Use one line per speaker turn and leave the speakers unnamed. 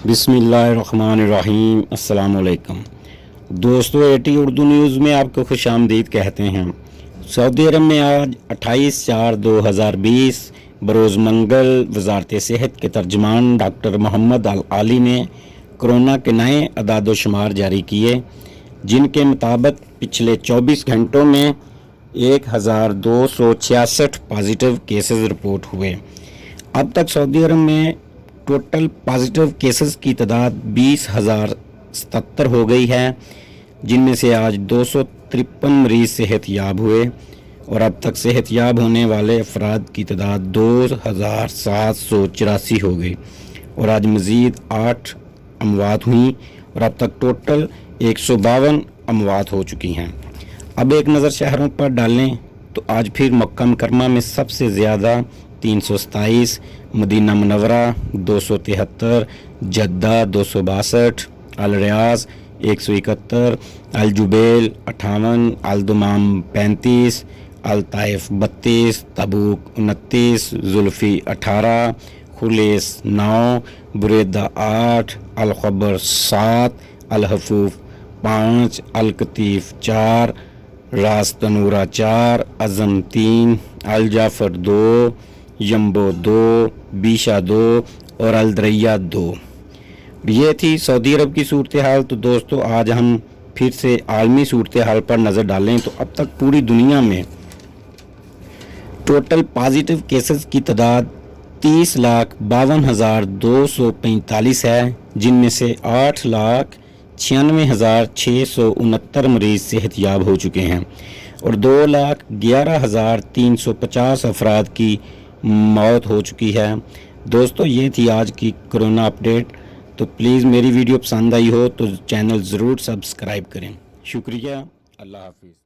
बिस्मिल्लाहिर्रहमानिर्रहीम। अस्सलाम वालेकुम दोस्तों, एटी उर्दू न्यूज़ में आपको खुश आमदीद कहते हैं। सऊदी अरब में आज 28/4/2020 बरोज़ मंगल वज़ारत सेहत के तर्जमान डॉक्टर मोहम्मद अल आली ने कोरोना के नए अदाद शुमार जारी किए, जिनके मुताबिक पिछले 24 घंटों में 1266 पॉजिटिव केसेस रिपोर्ट हुए। अब तक सऊदी अरब में टोटल पॉजिटिव केसेस की तादाद 20,077 हो गई है, जिनमें से आज 253 मरीज सेहत याब हुए और अब तक सेहत याब होने वाले अफराद की तादाद 2,784 हो गई और आज मज़ीद 8 अमवात हुई और अब तक टोटल 152 अमवात हो चुकी हैं। अब एक नज़र शहरों पर डालें तो आज फिर मक्का मुकरमा में सबसे ज़्यादा 327, मदीना मुनव्वरा 273, जद्दा 262, अल रियाज 171, अल जुबैल 58, अल दुमाम 35, अल ताइफ 32, तबूक 29, जुल्फी 18, खुलेस 9, बुरेदा 8, अल खबर 7, अल हफूफ 5, अल कतीफ 4, रास तनूरा 4, अज़म 3, अल जाफ़र 2, यम्बो 2, बीशा 2 और अल दरैया 2। ये थी सऊदी अरब की सूरत हाल। तो दोस्तों, आज हम फिर से आलमी सूरत हाल पर नज़र डालें तो अब तक पूरी दुनिया में टोटल पॉजिटिव केसेस की तादाद 30,52,245 है, जिनमें से 8,96,669 मरीज सेहत याब हो चुके हैं और 2,11,350 अफराद की मौत हो चुकी है। दोस्तों, ये थी आज की कोरोना अपडेट। तो प्लीज़ मेरी वीडियो पसंद आई हो तो चैनल ज़रूर सब्सक्राइब करें। शुक्रिया। अल्लाह हाफिज़।